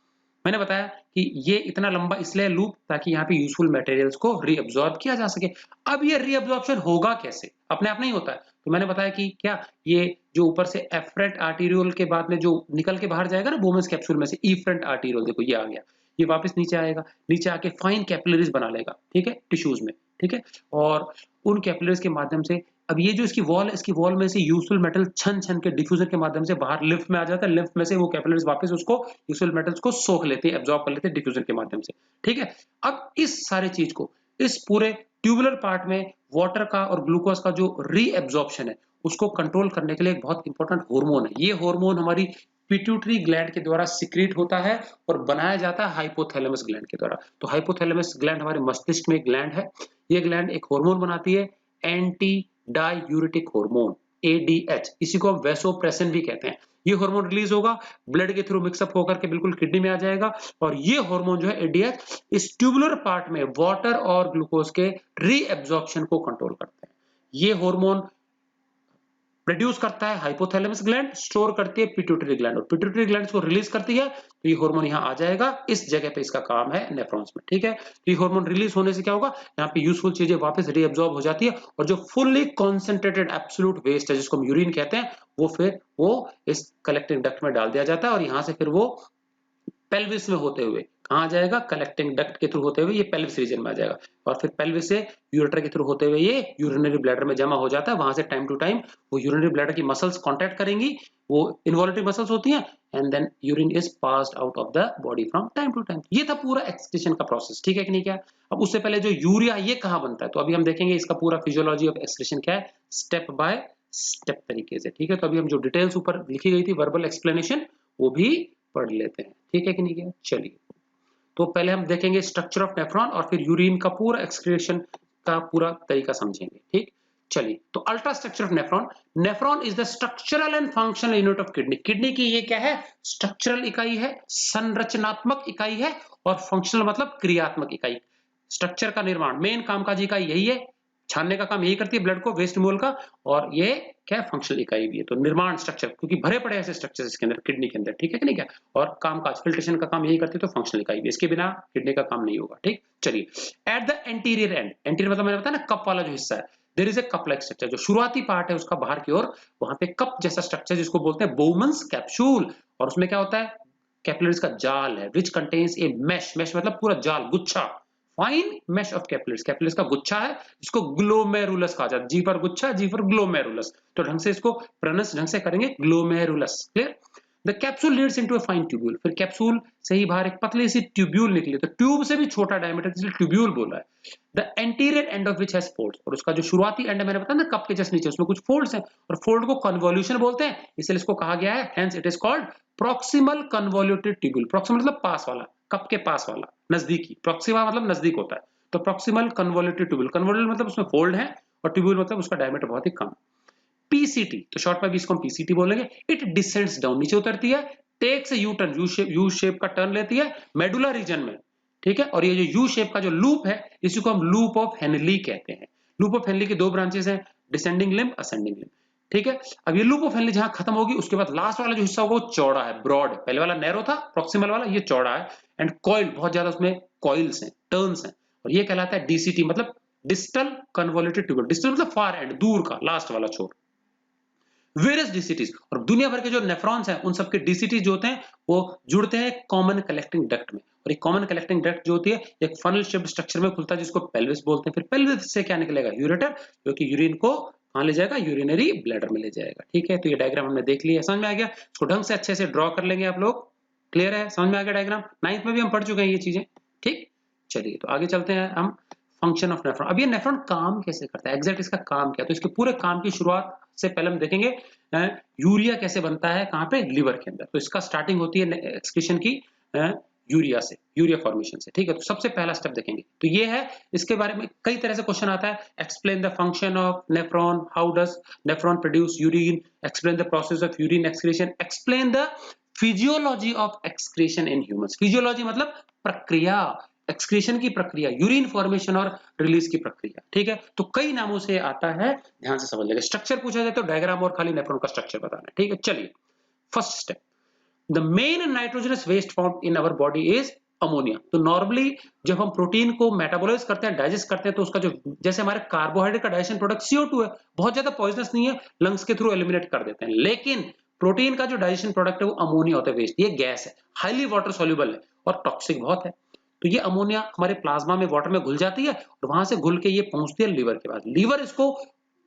मैंने बताया कि ये इतना लंबा इसलिए लूप ताकि यहाँ पे यूजफुल मटेरियल्स को रीअब्सॉर्ब किया जा सके। अब ये रीअब्सॉर्प्शन होगा कैसे? अपने आप नहीं होता है। तो मैंने बताया कि क्या ये जो ऊपर से एफरेंट आर्टेरियोल के बाद में जो निकल के बाहर जाएगा ना बोमस कैप्सूल में से, इफरेंट आर्टेरियोल, देखो ये आ गया, ये वापस नीचे आएगा, नीचे आके फाइन कैपिलरीज बना लेगा, ठीक है, टिश्यूज में, ठीक है। और उन कैपिलरीज के माध्यम से अब ये जो इसकी वॉल है, इसकी वॉल में से यूजफुल मेटल छन छन के डिफ्यूजर के माध्यम से बाहर लिम्फ में आ जाता है, लिम्फ में से वो कैपिलरीज वापस उसको यूजफुल मेटल्स को सोख लेते हैं, एब्जॉर्ब कर लेते हैं डिफ्यूजर के माध्यम से, ठीक है। अब इस सारे चीज को, इस पूरे ट्यूबुलर पार्ट में वाटर का और ग्लूकोज का जो रीएब्जॉर्प्शन है उसको कंट्रोल करने के लिए एक बहुत इंपॉर्टेंट हार्मोन है। ये हार्मोन हमारी पिट्यूटरी ग्लैंड के द्वारा सिक्रीट होता है और बनाया जाता है हाइपोथैलेमस ग्लैंड के द्वारा। तो हाइपोथैलेमस ग्लैंड हमारे मस्तिष्क में एक ग्लैंड है, ये ग्लैंड एक हार्मोन बनाती है, एंटी डायूरेटिक हार्मोन, एडीएच, इसी को हम वैसोप्रेसिन भी कहते हैं। ये हार्मोन रिलीज होगा, ब्लड के थ्रू मिक्सअप होकर के बिल्कुल किडनी में आ जाएगा, और ये हार्मोन जो है एडीएच इस ट्यूबुलर पार्ट में वाटर और ग्लूकोज के रीएब्जॉर्प्शन को कंट्रोल करते हैं। ये हार्मोन प्रोड्यूस करता है हाइपोथैलेमस ग्लैंड, स्टोर करती है पिट्यूटरी ग्लैंड, और पिट्यूटरी ग्लैंड को रिलीज करती है, तो ये हार्मोन यहाँ आ जाएगा, इस जगह पे इसका काम है नेफ्रॉन्स में, ठीक है। तो ये हार्मोन रिलीज होने से क्या होगा, यहाँ पे यूजफुल चीजें वापस रीअब्सॉर्ब हो जाती है, और जो फुल्ली कॉन्सेंट्रेटेड एब्सोल्यूट वेस्ट है जिसको हम यूरिन कहते हैं, वो फिर वो इस कलेक्टिंग डक्ट में डाल दिया जाता है, और यहाँ से फिर वो पेल्विस में होते हुए कहाँ जाएगा, कलेक्टिंग डक्ट के थ्रू होते हुए ये पेल्विस रीजन में आ जाएगा, और फिर पेल्विस से यूरेटर के थ्रू होते हुए ये यूरिनरी ब्लैडर में जमा हो जाता है। वहां से टाइम टू टाइम वो यूरिनरी ब्लैडर की मसल्स कांटेक्ट करेंगी, वो इन्वॉल्यूटरी मसल्स होती हैं, and then urine is passed out of the body from time to time. ये था पूरा एक्सक्रीशन का प्रोसेस, ठीक है कि नहीं क्या। अब उससे पहले जो यूरिया ये कहाँ बनता है, तो अभी हम देखेंगे इसका पूरा फिजियोलॉजी ऑफ एक्सक्रीशन क्या है, स्टेप बाय स्टेप तरीके से, ठीक है। तो अभी हम जो डिटेल्स ऊपर लिखी गई थी वर्बल एक्सप्लेनेशन वो भी पढ़ लेते हैं, ठीक है कि नहीं क्या। चलिए, तो पहले हम देखेंगे स्ट्रक्चर ऑफ नेफ्रॉन और फिर यूरिन का पूरा एक्सक्रीशन का पूरा तरीका समझेंगे, ठीक। चलिए, तो ultra structure of nephron. Nephron is the structural and functional unit of kidney. Kidney की ये क्या है, स्ट्रक्चरल इकाई है, संरचनात्मक इकाई है, और फंक्शनल मतलब क्रियात्मक इकाई। स्ट्रक्चर का निर्माण, मेन कामकाज इकाई यही है, छानने का काम यही करती है ब्लड को, वेस्ट रिमूवल का, और ये क्या फंक्शनल इकाई भी है। तो निर्माण स्ट्रक्चर, क्योंकि भरे पड़े ऐसे स्ट्रक्चर्स इसके अंदर किडनी के अंदर, ठीक है कि नहीं क्या। और कामकाज फिल्ट्रेशन का काम यही करती है, तो फंक्शनल इकाई भी, इसके बिना किडनी का काम नहीं होगा, ठीक। चलिए, at the anterior end, anterior मतलब मैंने बताया ना कप वाला जो हिस्सा है, there is a cup like structure. जो शुरुआती पार्ट है उसका बाहर की ओर, वहां पे कप जैसा स्ट्रक्चर जिसको बोलते हैं बोमन्स कैप्सूल, और उसमें क्या होता है, कैपिलरीज का जाल है, which contains a mesh, mesh मतलब पूरा जाल, गुच्छा, fine mesh of capillaries, capillaries का गुच्छा है, इसको ग्लोमेरुलस कहा जाता है। जी पर गुच्छा, जी पर ग्लोमेरुलस, तो ढंग से इसको प्रोनाउंस ढंग से करेंगे, glomerulus, clear. The capsule Leeds into a fine tubule, फिर कैप्सूल से ही बाहर एक पतली सी ट्यूब्यूल निकली, तो ट्यूब से भी छोटा डायमीटर, इसलिए ट्यूब्यूल बोला है। The anterior end of which has folds, और उसका जो शुरुआती एंड है मैंने बताया ना कप के जस्ट नीचे, उसमें कुछ फोल्ड्स हैं, और फोल्ड को कन्वोल्यूशन बोलते हैं, इसलिए इसको कहा गया है, hence it is called proximal convoluted tubule. Proximal मतलब पास वाला, कप के पास वाला, नजदीकी, प्रॉक्सिमा मतलब नजदीक होता है, तो प्रॉक्सिमल कन्वोल्यूटेड ट्यूब्यूल, कन्वोल्यूटेड मतलब उसमें फोल्ड है, और ट्यूब्यूल मतलब उसका डायमीटर बहुत ही कम। पीसीटी, तो शॉर्ट में भी इसको हम पीसीटी बोलेंगे। इट डिसेंड्स डाउन, नीचे उतरती है, takes U turn, U shape का टर्न लेती है मेडुला रीजन में, ठीक है। और ये जो यू शेप का जो लूप है, इसी को हम लूप ऑफ हेनली कहते हैं। लूप ऑफ हेनली की दो ब्रांचेस हैं, डिसेंडिंग लिम्ब, असेंडिंग लिम्ब, ठीक है। अब ये लूप ऑफ हेनली जहां खत्म होगी, उसके बाद लास्ट वाला जो हिस्सा होगा वो चौड़ा है, ब्रॉड है, पहले वाला नैरो था प्रॉक्सिमल वाला, ये चौड़ा है, एंड कॉइल, बहुत ज्यादा उसमें कॉइल्स हैं, टर्न्स हैं, और ये कहलाता है डीसीटी, मतलब डिस्टल कन्वोल्यूटेड ट्यूब्यूल। डिस्टल मतलब फार एंड, दूर का, लास्ट वाला छोर। वेरियस डीसीटीज, और दुनिया भर के जो नेफ्रॉन्स हैं उन सबके डीसीटीज जो होते हैं वो जुड़ते हैं कॉमन कलेक्टिंग डक्ट में, और एक कॉमन कलेक्टिंग डक्ट जो होती है एक फनल शेप्ड स्ट्रक्चर में खुलता है, जिसको पेल्विस बोलते हैं। फिर पेल्विस से क्या निकलेगा, यूरेटर, जो कि यूरिन को कहां ले जाएगा, यूरिनरी ब्लैडर में ले जाएगा, ठीक है। तो ये डायग्राम हमने देख लिया, समझ में आ गया, इसको ढंग से अच्छे से ड्रॉ कर लेंगे आप लोग, क्लियर है, समझ में आ गया डायग्राम, 9th में भी हम पढ़ चुके हैं ये चीजें, ठीक। चलिए, तो आगे चलते हैं हम, फंक्शन ऑफ नेफ्रॉन। अब ये नेफ्रॉन काम कैसे करता है, एग्जैक्ट इसका काम क्या है, तो इसके पूरे काम की शुरुआत से पहले हम देखेंगे यूरिया कैसे बनता है, कहां पे, लिवर के अंदर। तो इसका स्टार्टिंग होती है एक्सक्रीशन की यूरिया से, यूरिया फॉर्मेशन से, ठीक है। तो सबसे पहला स्टेप देखेंगे, तो ये है, इसके बारे में कई तरह से क्वेश्चन आता है, explain the function of nephron, how does nephron produce urine, explain the process of urine excretion, explain the physiology of excretion in humans. Physiology मतलब प्रक्रिया, एक्सक्रीशन की प्रक्रिया, यूरिन फॉर्मेशन और रिलीज की प्रक्रिया, ठीक है। तो कई नामों से आता है, ध्यान से समझ लेंगे। स्ट्रक्चर पूछा जाए तो डायग्राम और खाली नेफ्रॉन का स्ट्रक्चर बताना है, ठीक है। चलिए, first step, the main nitrogenous waste form in our body is ammonia. तो नॉर्मली जब हम प्रोटीन को मेटाबोलाइज करते हैं, डाइजेस्ट करते हैं, तो उसका जो, जैसे हमारे कार्बोहाइड्रेट का डाइजेशन प्रोडक्ट CO2 है, बहुत ज्यादा पॉइजनस नहीं है, लंग्स के थ्रू एलिमिनेट कर देते हैं, लेकिन प्रोटीन का जो डाइजेशन प्रोडक्ट है वो अमोनिया होता है, वेस्ट, ये गैस है, हाईली वाटर सोल्यूबल है और टॉक्सिक बहुत है। तो ये अमोनिया हमारे प्लाज्मा में, वाटर में घुल जाती है, और वहां से घुल के ये पहुंचती है लीवर के पास। लीवर इसको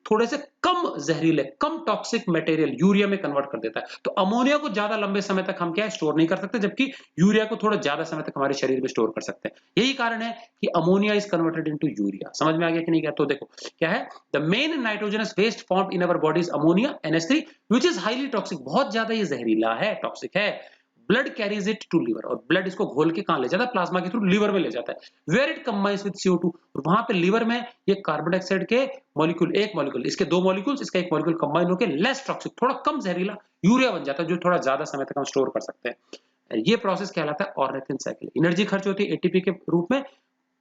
थोड़े से कम जहरीले, कम टॉक्सिक मटेरियल यूरिया में कन्वर्ट कर देता है। तो अमोनिया को ज्यादा लंबे समय तक हम क्या है, स्टोर नहीं कर सकते, जबकि यूरिया को थोड़ा ज्यादा समय तक हमारे शरीर में स्टोर कर सकते हैं। यही कारण है कि ammonia is converted into urea. समझ में आ गया कि नहीं गया। तो देखो क्या है, the main nitrogenous waste formed in our body is ammonia, NH3, which is highly toxic, बहुत ज्यादा ये जहरीला है, टॉक्सिक है। Blood carries it to liver, और ब्लड इसको घोल के कहां ले जाता है, प्लाज्मा के थ्रू लीवर में ले जाता है, where it combines with CO2, और वहां पे लीवर में ये कार्बन डाइऑक्साइड के मॉलिक्यूल, एक मॉलिक्यूल, इसके दो मॉलिक्यूल्स, इसका एक मॉलिक्यूल कंबाइन होकर लेस टॉक्सिक, थोड़ा कम जहरीला यूरिया बन जाता है, जो थोड़ा ज्यादा समय तक हम स्टोर कर सकते हैं। ये प्रोसेस कहलाता है ऑर्निथिन साइकिल। एनर्जी खर्च होती है ATP के रूप में,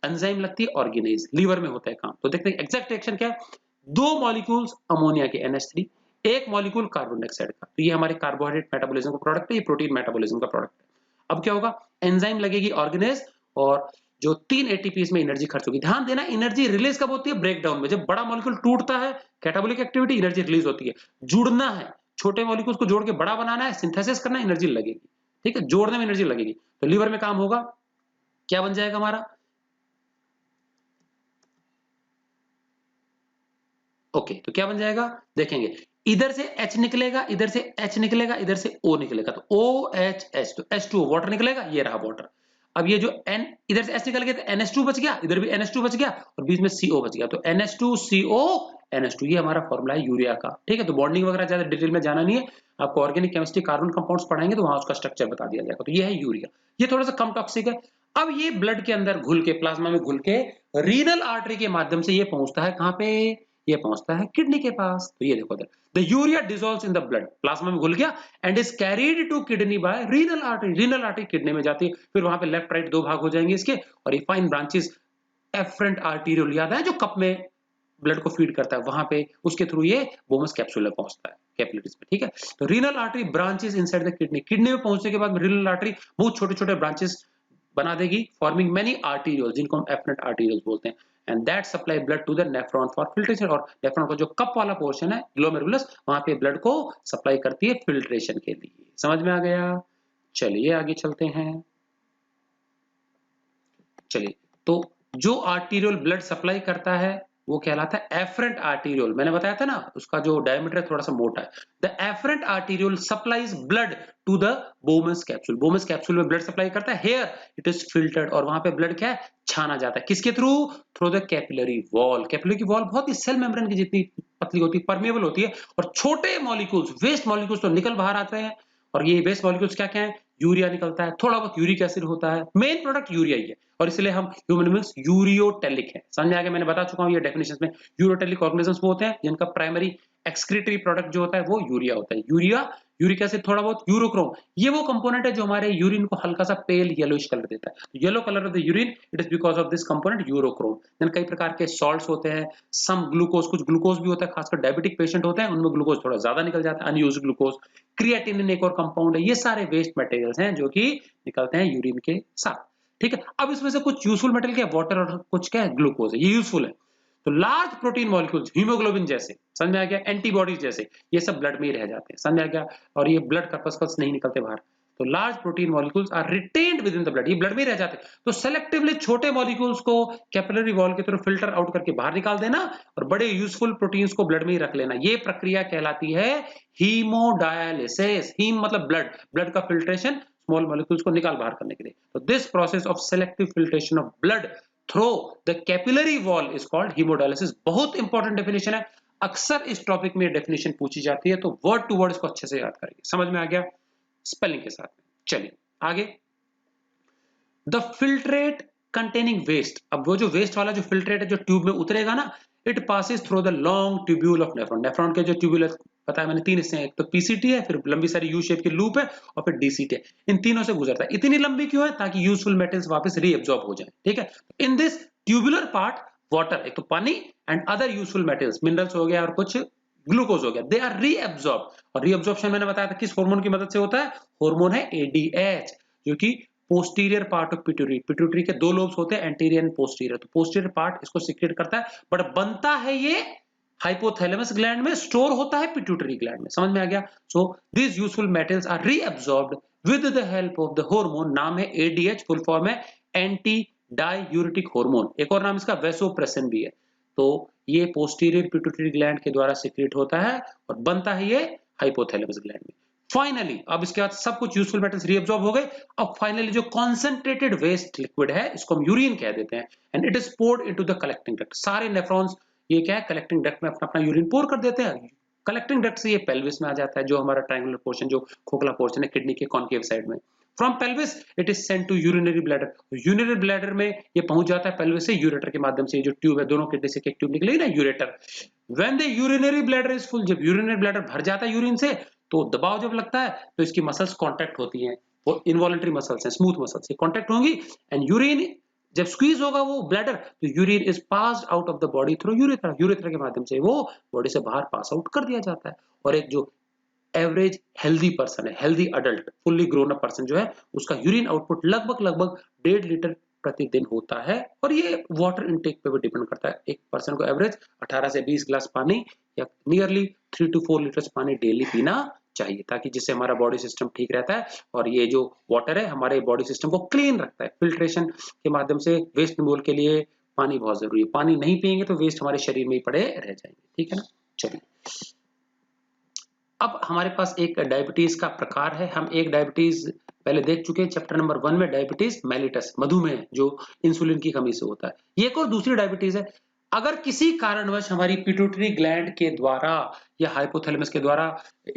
एंजाइम लगती है ऑर्गेनेज, लीवर में होता है काम। तो देखते हैं एग्जैक्ट रिएक्शन क्या है, दो मॉलिक्यूल्स अमोनिया के NH3, एक मॉलिक्यूल कार्बन डाइऑक्साइड का, तो ये हमारे कार्बोहाइड्रेट मेटाबॉलिज्म का प्रोडक्ट है, ये प्रोटीन मेटाबॉलिज्म का प्रोडक्ट है। अब क्या होगा, एंजाइम लगेगी ऑर्गेनेज, और जो 3 ATP में एनर्जी खर्च होगी। ध्यान देना, एनर्जी रिलीज कब होती है, ब्रेकडाउन में, जब बड़ा मॉलिक्यूल टूटता है, कैटाबोलिक एक्टिविटी, एनर्जी रिलीज होती है। जुड़ना है, छोटे मॉलिक्यूल्स को जोड़ के बड़ा बनाना है, सिंथेसिस करना है, एनर्जी लगेगी, ठीक है, जोड़ने में एनर्जी लगेगी। तो लीवर में काम होगा, क्या बन जाएगा हमारा, ओके, तो क्या बन जाएगा, देखेंगे, इधर से H निकलेगा, इधर से H निकलेगा, इधर से O निकलेगा, तो OHH, तो H2O वाटर निकलेगा, ये रहा वाटर। अब ये जो N इधर से H निकल गया तो NH2 बच गया, इधर भी NH2 बच गया और बीच में CO बच गया, तो NH2CO NH2, ये हमारा फॉर्मूला है यूरिया का। ठीक है, तो बॉन्डिंग वगैरह ज्यादा डिटेल में जाना नहीं है, आपको ऑर्गेनिक केमिस्ट्री कार्बन कंपाउंड्स पढ़ाएंगे तो वहां उसका स्ट्रक्चर बता दिया जाएगा। तो ये है यूरिया, ये थोड़ा सा कम टॉक्सिक है। अब ये ब्लड के अंदर घुल के, प्लाज्मा में घुल के रीनल आर्टरी के माध्यम से ये पहुंचता है कहां पे, ये पहुंचता है किडनी के पास। तो ये देखो इधर, the urea dissolves in the blood, plasma में घुल गया and is carried to kidney by renal artery, renal artery kidney में जाती है, फिर वहां पे लेफ्ट राइट दो भाग हो जाएंगे इसके, और ये फाइन ब्रांचेस एफरेंट आर्टीरियल, याद है जो कप में ब्लड को फीड करता है, वहां पे उसके थ्रू ये बोमस कैप्सूल में पहुंचता है, कैपिलरीज में। ठीक है, तो renal artery branches inside the kidney, kidney में पहुंचने के बाद रीनल आर्टरी बहुत छोटे छोटे ब्रांचेस बना देगी, फॉर्मिंग मेनी आर्टीरियल्स, जिनको हम एफरेंट आर्टीरियल्स बोलते हैं, and that supply blood to the nephron for filtration, और नेफ्रॉन का जो कप वाला पोर्शन है ग्लोमेरुलस, वहां पे ब्लड को सप्लाई करती है फिल्ट्रेशन के लिए। समझ में आ गया? चलिए आगे चलते हैं। चलिए, तो जो आर्टीरियल ब्लड सप्लाई करता है वो कहलाता है एफरेंट आर्टीरियल, मैंने बताया था ना उसका जो डायमीटर थोड़ा सा मोटा है। The afferent arterial supplies blood to the Bowman's capsule, Bowman's capsule में ब्लड सप्लाई करता है, हेयर इट इज फिल्टर्ड, और वहां पे ब्लड क्या है, छाना जाता है, किसके through, through the capillary wall. Capillary की वॉल बहुत ही सेल मेम्ब्रेन की जितनी पतली होती है, परमेबल होती है, और छोटे मॉलिक्यूल्स, वेस्ट मॉलिक्यूल्स तो निकल बाहर आते हैं, और ये वेस्ट मॉलिक्यूल्स क्या क्या है, यूरिया निकलता है, थोड़ा बहुत यूरिक एसिड होता है, मेन प्रोडक्ट यूरिया ही है, और इसलिए हम ह्यूमन बींग्स यूरियोटेलिक है। समझ में आ गया? मैंने बता चुका हूं ये डेफिनेशंस में। यूरियोटेलिक ऑर्गेनिजम्स वो होते हैं जिनका प्राइमरी एक्सक्रीटरी प्रोडक्ट जो होता है वो यूरिया होता है। यूरिया, यूरिक एसिड, थोड़ा बहुत यूरोक्रोम, ये वो कंपोनेंट है जो हमारे यूरिन को हल्का सा पेल येलोइश कलर देता है। Yellow colour of the urine, it is because of this component urochrome. Then कई प्रकार के सॉल्ट्स होते हैं, सम ग्लूकोज, कुछ ग्लूकोज भी होता है, खासकर डायबिटिक पेशेंट होते हैं उनमें ग्लूकोज थोड़ा ज्यादा निकल जाता है, अनयूज्ड ग्लूकोज। क्रिएटिनिन एक और कंपाउंड है, ये सारे वेस्ट मटेरियल्स हैं जो कि निकलते हैं यूरिन के साथ। ठीक है, अब इसमें से कुछ यूजफुल मटेरियल क्या है, वाटर, और कुछ क्या है, ग्लूकोज है, ये यूजफुल है। तो लार्ज प्रोटीन मॉलिक्यूल्स, हीमोग्लोबिन जैसे, समझ में आ गया, एंटीबॉडीज जैसे, ये सब ब्लड में ही रह जाते हैं, समझ में आ गया, और ये ब्लड कर्पस्कल्स नहीं निकलते बाहर। तो large protein molecules are retained within the blood, ये ब्लड में ही रह जाते हैं। तो सेलेक्टिवली छोटे मॉलिक्यूल्स को कैपिलरी वॉल के थ्रू फिल्टर आउट करके बाहर निकाल देना, और बड़े यूजफुल प्रोटीन्स को ब्लड में ही रख लेना, ये प्रक्रिया कहलाती है हीमोडायलिसिस। हीम मतलब ब्लड, ब्लड का फिल्ट्रेशन स्मॉल मॉलिक्यूल्स को निकाल बाहर करने के लिए। तो this process of selective filtration of blood through the capillary wall is called haemodialysis. बहुत इंपॉर्टेंट डेफिनेशन है, अक्सर इस टॉपिक में डेफिनेशन पूछी जाती है, तो वर्ड टू वर्ड इसको अच्छे से याद करेंगे। समझ में आ गया? स्पेलिंग के साथ में। चलिए आगे, द फिल्ट्रेट कंटेनिंग वेस्ट, अब वो जो वेस्ट वाला जो फिल्ट्रेट है जो ट्यूब में उतरेगा ना, it passes through the long tubule of nephron. Nephron के जो ट्यूब्यूल पता है मैंने, तीन हिस्से हैं, एक तो पीसीटी है, फिर लंबी सारी यू शेप की लूप है, और फिर डीसीटी है। इन तीनों से गुजरता है। इतनी लंबी क्यों है? ताकि यूजफुल मेटल्स वापस रीअब्सॉर्ब हो जाए। ठीक है, in this tubular part water, एक तो पानी, and other useful metals, minerals हो गया और कुछ ग्लूकोज हो गया, दे आर रीअब्सॉर्ब। और रीअब्सॉर्प्शन मैंने बताया था किस हार्मोन की मदद से होता है, हार्मोन है एडीएच, जो कि posterior part of pituitary, pituitary के दो लोब्स होते हैं, एंटीरियर एंड पोस्टीरियर, तो पोस्टीरियर पार्ट इसको सीक्रेट करता है, बट बनता है ये हाइपोथैलेमस ग्लैंड में, स्टोर होता है पिट्यूटरी ग्लैंड में। समझ में आ गया? So this useful metals are reabsorbed with the help of the hormone, नाम है एडीएच, फुल फॉर्म है एंटी डायूरेटिक हार्मोन, एक और नाम इसका वैसोप्रेसिन भी है। तो ये पोस्टीरियर पिट्यूटरी ग्लैंड के द्वारा सीक्रेट होता है और बनता है ये हाइपोथैलेमस ग्लैंड में। फाइनली, अब इसके बाद सब कुछ यूजफुल मेटल्स रीअब्सॉर्ब हो गए। अब फाइनली जो कॉन्सेंट्रेटेड वेस्ट लिक्विड है, इसको हम यूरिन कह देते हैं, and it is poured into the collecting duct. सारे नेफ्रॉन्स ये क्या है, कलेक्टिंग डक्ट में अपना अपना यूरिन पोर कर देते हैं। कलेक्टिंग डक्ट से ये पेल्विस में आ जाता है, जो हमारा ट्रायंगुलर पोर्शन, जो खोखला पोर्शन है किडनी के कॉनकेव साइड में। From pelvis it is sent to urinary bladder, urinary bladder में ये पहुंच जाता है पेल्विस से यूरेटर के माध्यम से, जो ट्यूब है दोनों किडनी से एक ट्यूब निकलेगी ना, ureter. When the urinary bladder is full, जब यूरिनरी ब्लैडर भर जाता है यूरिन से, तो दबाव जब लगता है तो इसकी मसल्स कांटेक्ट होती हैं, वो इनवॉलंटरी मसल्स हैं, स्मूथ मसल्स, ये कांटेक्ट होंगी, एंड यूरिन जब स्क्वीज होगा वो ब्लैडर, तो urine is passed out of the body through urethra, urethra के माध्यम से वो बॉडी से बाहर पास आउट कर दिया जाता है। और एक जो एवरेज हेल्दी पर्सन है, healthy adult fully grown up person जो है, उसका यूरिन आउटपुट लगभग लगभग 1.5 लीटर प्रतिदिन होता है। और ये वाटर इनटेक पे भी डिपेंड करता है। एक पर्सन को एवरेज 18 से 20 ग्लास पानी या नियरली 3 to 4 लीटर पानी डेली पीना चाहिए, ताकि जिससे हमारा बॉडी सिस्टम ठीक रहता है, और ये जो वाटर है हमारे बॉडी सिस्टम को क्लीन रखता है। फिल्ट्रेशन के माध्यम से वेस्ट रिमूवल के लिए पानी बहुत जरूरी है, पानी नहीं पियेंगे तो वेस्ट हमारे शरीर में ही पड़े रह जाएंगे। ठीक है ना? चलिए अब हमारे पास एक डायबिटीज का प्रकार है, हम एक डायबिटीज पहले देख चुके हैं चैप्टर नंबर 1 में, डायबिटीज मेलिटस, मधुमेह जो इंसुलिन की कमी से होता है। ये एक और दूसरी डायबिटीज है। अगर किसी कारणवश हमारी पिट्यूटरी ग्लैंड के द्वारा या हाइपोथैलेमस के द्वारा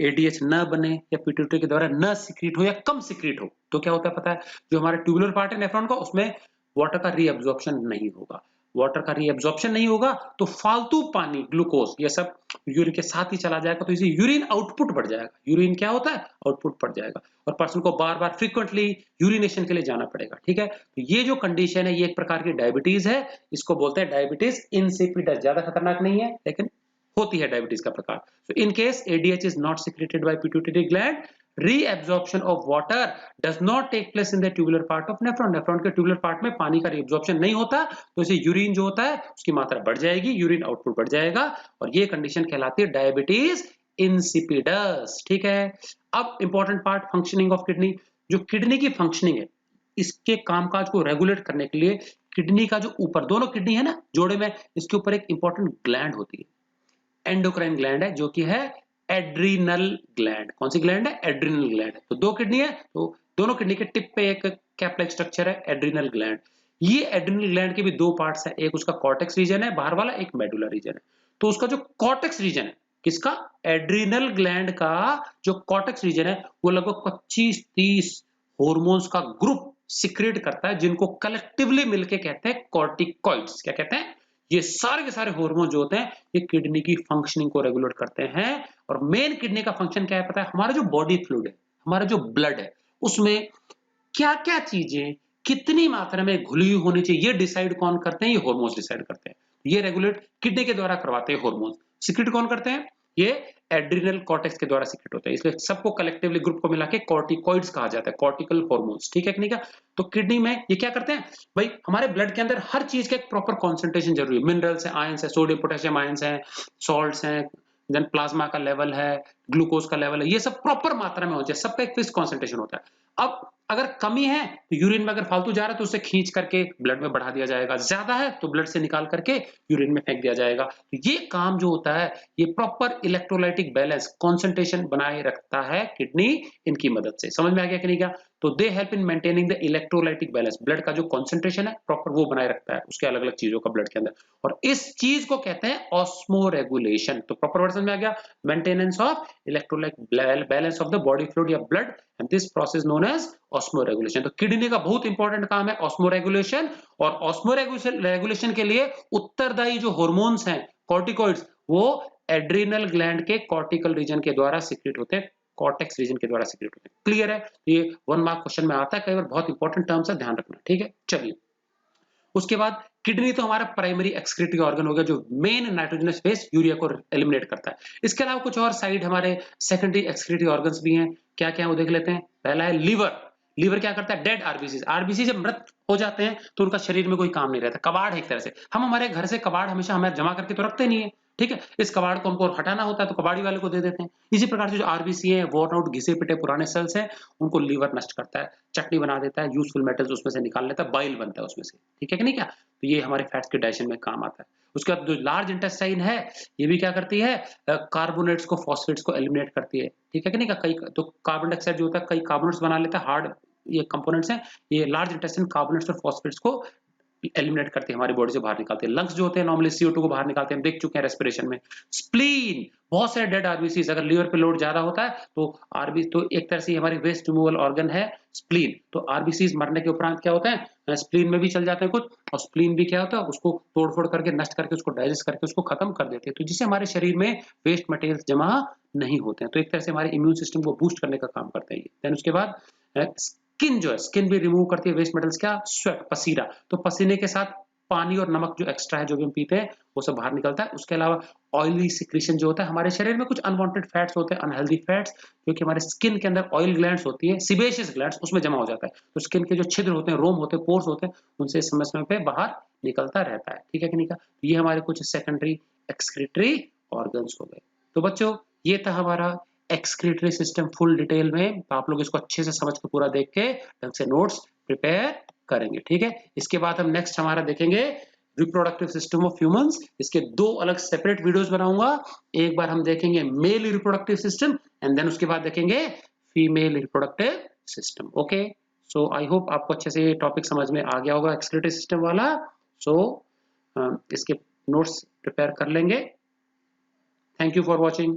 एडीएच न बने या पिट्यूटरी के द्वारा न सिक्रीट हो या कम सिक्रीट हो, तो क्या होता है पता है? जो हमारा ट्यूबुलर पार्ट है नेफ्रॉन का, उसमें वाटर का रीअब्जॉर्प्शन नहीं होगा। वाटर का रीअब्जॉर्प्शन नहीं होगा तो फालतू पानी, ग्लूकोज, ये सब यूरिन के साथ ही चला जाएगा, तो इसे यूरिन आउटपुट बढ़ जाएगा। यूरिन क्या होता है? आउटपुट बढ़ जाएगा, और पर्सन को बार बार फ्रीक्वेंटली यूरिनेशन के लिए जाना पड़ेगा। ठीक है, तो ये जो कंडीशन है ये एक प्रकार की डायबिटीज है, इसको बोलते हैं डायबिटीज इंसिपिडस। ज्यादा खतरनाक नहीं है लेकिन होती है डायबिटीज का प्रकार। So in case ADH is not secreted by pituitary gland, reabsorption of water does not take place in the tubular part of nephron. Nephron के ट्यूबुलर पार्ट में पानी का reabsorption नहीं होता, तो इसे यूरिन जो होता है उसकी मात्रा बढ़ जाएगी, यूरिन आउटपुट बढ़ जाएगा, और ये कंडीशन कहलाती है डायबिटीज इंसिपिडस। ठीक है, अब important part, functioning of kidney. जो किडनी की फंक्शनिंग है, इसके कामकाज को रेगुलेट करने के लिए किडनी का जो ऊपर, दोनों किडनी है ना जोड़े में, इसके ऊपर एक इंपॉर्टेंट ग्लैंड होती है, एंडोक्राइन ग्लैंड है, जो कि है एड्रिनल ग्लैंड। कौन सी ग्लैंड है? Adrenal gland. तो दो किडनी है, तो दोनों किडनी के टिप पे एक कैप लाइक स्ट्रक्चर है, एड्रिनल ग्लैंड। ये एड्रिनल ग्लैंड के भी दो पार्ट्स है, एक उसका कॉर्टेक्स रीजन है बाहर वाला, एक मेडुला रीजन है। तो उसका जो कॉर्टेक्स रीजन है, किसका? एड्रिनल ग्लैंड का जो कॉर्टेक्स रीजन है, वो लगभग 25-30 हॉर्मोन्स का ग्रुप सिक्रेट करता है, जिनको कलेक्टिवली मिलके कहते हैं कॉर्टिकॉइड्स। क्या कहते हैं? ये सारे के सारे हार्मोन जो होते हैं ये किडनी की फंक्शनिंग को रेगुलेट करते हैं। और मेन किडनी का फंक्शन क्या है पता है? हमारा जो बॉडी फ्लूइड है, हमारा जो ब्लड है, उसमें क्या क्या चीजें कितनी मात्रा में घुली हुई होनी चाहिए, ये डिसाइड कौन करते हैं? ये हार्मोन्स डिसाइड करते हैं। ये रेगुलेट किडनी के द्वारा करवाते हैं हार्मोन्स। सिक्रेट कौन करते हैं? ये एड्रिनल कॉर्टेक्स के द्वारा सिक्रेट होते हैं, इसलिए सबको कलेक्टिवली ग्रुप को मिला के कॉर्टिकॉइड्स कहा जाता है, कॉर्टिकल हार्मोन्स। ठीक है कि नहीं का? तो किडनी में ये क्या करते हैं भाई? हमारे ब्लड के अंदर हर चीज का एक प्रॉपर कॉन्सेंट्रेशन जरूरी है। मिनरल्स है, आयंस है, सोडियम पोटेशियम आयंस है, सॉल्ट्स हैं, देन प्लाज्मा का लेवल है, ग्लूकोज का लेवल है, ये सब प्रॉपर मात्रा में हो जाए, सबका एक फिक्स कॉन्सेंट्रेशन होता है। अब अगर कमी है तो यूरिन में अगर फालतू जा रहा है तो उसे खींच करके ब्लड में बढ़ा दिया जाएगा, ज्यादा है तो ब्लड से निकाल करके यूरिन में फेंक दिया जाएगा। तो ये काम जो होता है ये प्रॉपर इलेक्ट्रोलाइटिक बैलेंस, कंसंट्रेशन बनाए रखता है किडनी इनकी मदद से। समझ में आ गया कि नहीं? क्या? तो they help in maintaining the electrolytic balance, blood का जो कंसंट्रेशन है प्रॉपर वो बनाए रखता है उसके अलग अलग चीजों का ब्लड के अंदर, और इस चीज को कहते हैं ऑस्मोरेगुलेशन। तो प्रॉपर वर्ड समझ में आ गया? Maintenance of electrolytic balance of the body fluid या blood, and this process known as osmoregulation. तो किडनी का बहुत इंपॉर्टेंट काम है ऑस्मोरेगुलेशन, और ऑस्मोरेगुलेशन के लिए उत्तरदायी जो हार्मोन्स हैं कॉर्टिकॉइड्स, वो एड्रिनल ग्लैंड के कॉर्टिकल रीजन के द्वारा सिक्रेट होते हैं, कॉर्टेक्स रीजन के द्वारा सिक्रेट होते हैं। क्लियर है? ये 1 मार्क क्वेश्चन में आता है कई बार, बहुत इंपॉर्टेंट टर्म्स है, ध्यान रखना। ठीक है, चलिए उसके बाद किडनी तो हमारा प्राइमरी एक्सक्रीटरी ऑर्गन हो गया, जो मेन नाइट्रोजनस वेस्ट यूरिया को एलिमिनेट करता है। इसके अलावा कुछ और साइड हमारे सेकेंडरी एक्सक्रीटरी ऑर्गन्स भी हैं। क्या क्या वो देख लेते हैं। पहला है लीवर। लीवर क्या करता है? डेड आरबीसी, आरबीसी जब मृत हो जाते हैं तो उनका शरीर में कोई काम नहीं रहता, कबाड़ है एक तरह से। हम हमारे घर से कबाड़ हमेशा हमें जमा करके तो रखते नहीं है, ठीक है, इस कबाड़ को हमको हटाना होता है तो कबाड़ी वाले को दे देते हैं। इसी प्रकार से जो आरबीसी है, वॉर्न आउट घिसे पिटे पुराने सेल्स हैं, उनको लीवर नष्ट करता है, चटनी बना देता है, यूजफुल मेटल्स उसमें से निकाल लेता है, बाइल बनता है उसमें से। ठीक है कि नहीं? क्या? तो ये हमारे फैट्स के डाइजेशन में काम आता है। उसके बाद जो लार्ज इंटेस्टाइन है, ये भी क्या करती है? कार्बोनेट्स को, फॉस्फेट्स को एलिमिनेट करती है। ठीक है कि नहीं? कई तो कार्बन डाइऑक्साइड जो होता है कई कार्बोनेट्स बना लेता है, हार्ड ये कंपोनेंट्स हैं, ये लार्ज इंटेस्टाइन कार्बोनेट्स और फॉस्फेट्स को एलिमिनेट करते हैं, हमारी बॉडी से बाहर निकालते हैं। लंग्स जो होते हैं नॉर्मली CO2 को बाहर निकालते हैं, हम देख चुके हैं रेस्पिरेशन में। स्प्लीन, बहुत सारे डेड आरबीसीज, अगर लीवर पे लोड ज्यादा होता है तो आरबी तो एक तरह से हमारी वेस्ट रिमूवल ऑर्गन है स्प्लीन। तो आरबीसीज मरने के उपरांत क्या होता है? स्प्लीन में भी चल जाते हैं कुछ, और स्प्लीन भी क्या होता है? उसको तोड़-फोड़ करके, नष्ट करके, उसको डाइजेस्ट करके उसको खत्म कर देते हैं, तो जिससे हमारे शरीर में वेस्ट मटेरियल्स जमा नहीं होते हैं। तो एक तरह से हमारे इम्यून सिस्टम को बूस्ट करने का काम करते हैं ये। देन उसके बाद स्किन जो है, स्किन भी रिमूव करती है वेस्ट मेटल्स। क्या? स्वेट, पसीना। तो पसीने के साथ पानी और नमक जो एक्स्ट्रा है, जो भी हम पीते हैं, वो सब बाहर निकलता है। उसके अलावा ऑयली सिक्रीशन जो होता है, हमारे शरीर में कुछ अनवांटेड फैट्स होते हैं, अनहेल्दी फैट्स, क्योंकि हमारे स्किन के अंदर ऑयल ग्लैंड्स होती है, सिबेशियस ग्लैंड्स, उसमें जमा हो जाता है। तो स्किन के जो छिद्र होते हैं, रोम होते हैं, पोर्स होते हैं, उनसे समय समय पे बाहर निकलता रहता है। ठीक है कि नहीं? का ये हमारे कुछ सेकेंडरी एक्सक्रीटरी ऑर्गन्स हो गए। तो बच्चों, ये था हमारा एक्सक्रीटरी सिस्टम फुल डिटेल में। तो आप लोग इसको अच्छे से समझ के पूरा देख के ढंग से नोट्स प्रिपेयर करेंगे। ठीक है, इसके बाद हम नेक्स्ट हमारा देखेंगे रिप्रोडक्टिव सिस्टम ऑफ ह्यूमंस। इसके दो अलग सेपरेट वीडियोस बनाऊंगा। एक बार हम देखेंगे male reproductive system and then उसके बाद देखेंगे female reproductive system. Okay, so I hope आपको अच्छे से ये टॉपिक समझ में आ गया होगा एक्सक्रीटरी सिस्टम वाला। सो इसके नोट्स प्रिपेयर कर लेंगे। Thank you for watching.